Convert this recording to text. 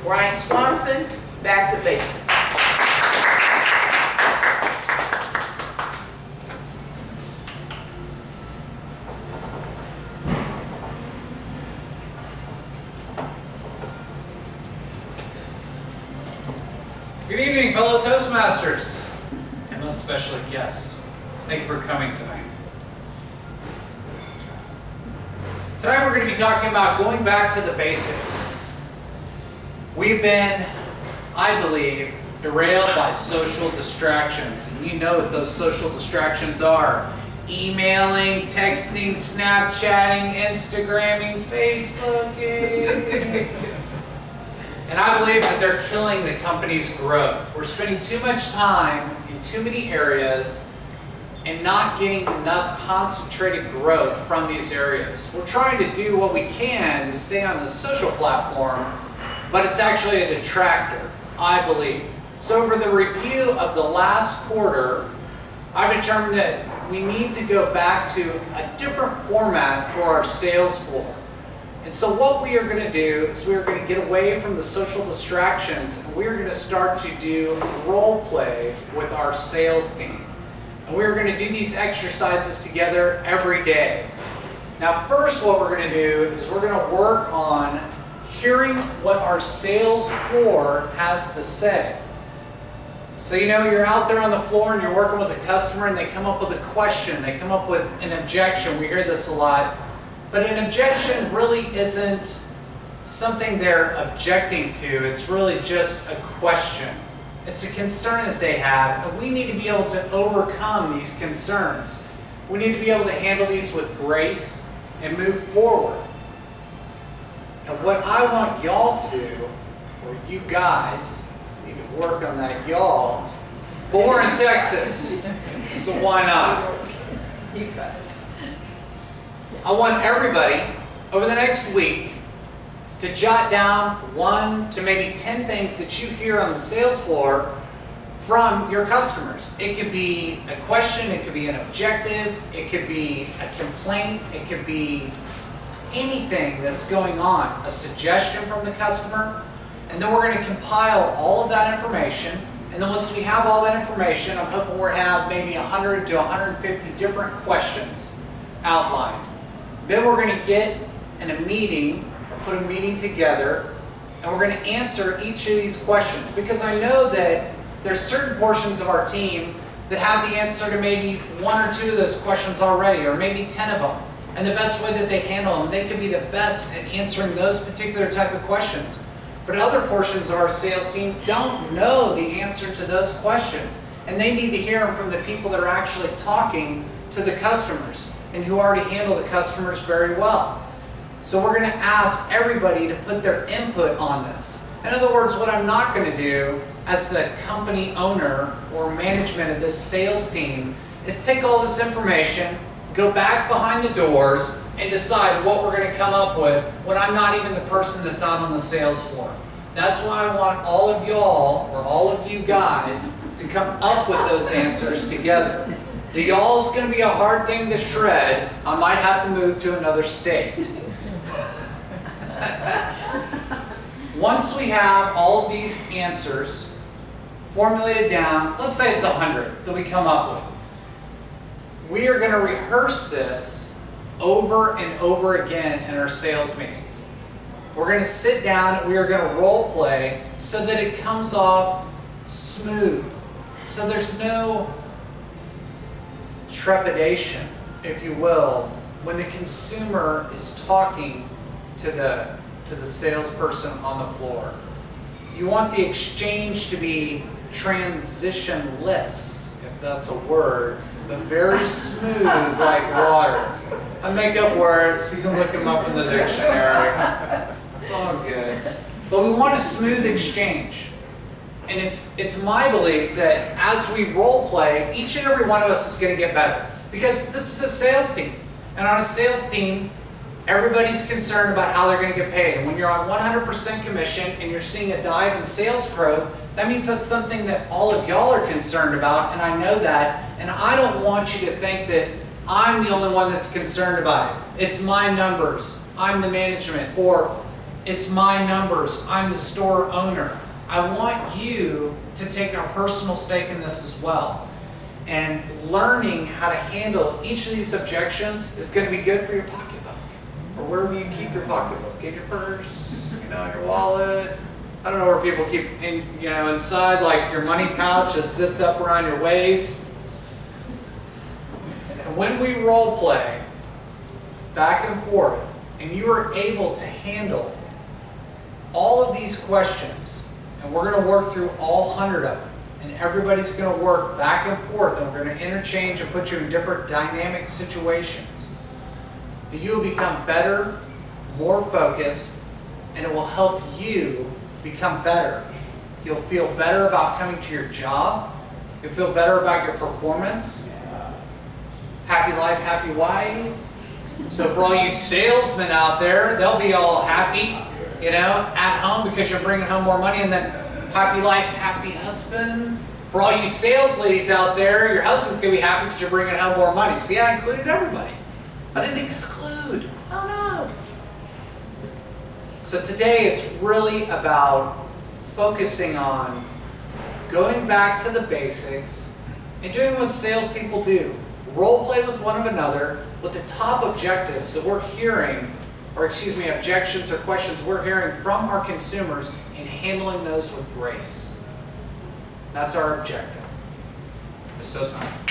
Bryan Swanson, back to basics. Good evening, fellow Toastmasters, and most especially guests. Thank you for coming tonight. Tonight we're going to be talking about going back to the basics. We've been, I believe, derailed by social distractions. And you know what those social distractions are. Emailing, texting, Snapchatting, Instagramming, Facebooking. And I believe that they're killing the company's growth. We're spending too much time in too many areas and not getting enough concentrated growth from these areas. We're trying to do what we can to stay on the social platform, but it's actually a detractor, I believe. So over the review of the last quarter, I've determined that we need to go back to a different format for our sales floor. And so what we are going to do is we are going to get away from the social distractions, and we are going to start to do role play with our sales team. And we are going to do these exercises together every day. Now first what we're going to do is we're going to work on hearing what our sales floor has to say. So you know, you're out there on the floor and you're working with a customer and they come up with a question, they come up with an objection. We hear this a lot. But an objection really isn't something they're objecting to. It's really just a question. It's a concern that they have, and we need to be able to overcome these concerns. We need to be able to handle these with grace and move forward. And what I want y'all to do, or you guys, need to work on that y'all. But we're in Texas, so why not? You got it. I want everybody, over the next week, to jot down 1 to maybe 10 things that you hear on the sales floor from your customers. It could be a question, it could be an objective, it could be a complaint, it could be anything that's going on, a suggestion from the customer, and then we're going to compile all of that information. And then once we have all that information, I'm hoping we'll have maybe 100 to 150 different questions outlined. Then we're going to get in a meeting, or put a meeting together, and we're going to answer each of these questions. Because I know that there's certain portions of our team that have the answer to maybe 1 or 2 of those questions already, or maybe 10 of them. And the best way that they handle them, they could be the best at answering those particular type of questions. But other portions of our sales team don't know the answer to those questions. And they need to hear them from the people that are actually talking to the customers and who already handle the customers very well. So we're going to ask everybody to put their input on this. In other words, what I'm not going to do as the company owner or management of this sales team is take all this information, go back behind the doors, and decide what we're going to come up with when I'm not even the person that's out on the sales floor. That's why I want all of y'all, or all of you guys, to come up with those answers together. The y'all's going to be a hard thing to shred. I might have to move to another state. Once we have all of these answers formulated down, let's say it's 100 that we come up with, we are going to rehearse this over and over again in our sales meetings. We're going to sit down and we are going to role play so that it comes off smooth. So there's no trepidation, if you will, when the consumer is talking to the salesperson on the floor. You want the exchange to be transitionless, if that's a word, but very smooth like water. I make up words, you can look them up in the dictionary. It's all good. But we want a smooth exchange. And it's my belief that as we role play, each and every one of us is going to get better. Because this is a sales team. And on a sales team, everybody's concerned about how they're going to get paid. And when you're on 100% commission and you're seeing a dive in sales growth, that means that's something that all of y'all are concerned about, and I know that. And I don't want you to think that I'm the only one that's concerned about it. It's my numbers, I'm the management, or It's my numbers. I'm the store owner. I want you to take a personal stake in this as well. And learning how to handle each of these objections is going to be good for your pocketbook, or wherever you keep your pocketbook, in your purse, your wallet. I don't know where people keep, inside, like your money pouch that's zipped up around your waist. And when we role play back and forth, and you are able to handle all of these questions, and we're going to work through all 100 of them, and everybody's going to work back and forth, and we're going to interchange and put you in different dynamic situations, that you will become better, more focused, and it will help you become better. You'll feel better about coming to your job. You'll feel better about your performance. Happy life, happy wife. So for all you salesmen out there, they'll be all happy, at home because you're bringing home more money. And then happy life, happy husband. For all you sales ladies out there, your husband's going to be happy because you're bringing home more money. See, I included everybody. I didn't exclude. Oh no. So today it's really about focusing on going back to the basics and doing what salespeople do. Role play with one another with the top objectives that we're hearing, objections or questions we're hearing from our consumers, and handling those with grace. That's our objective as Toastmasters.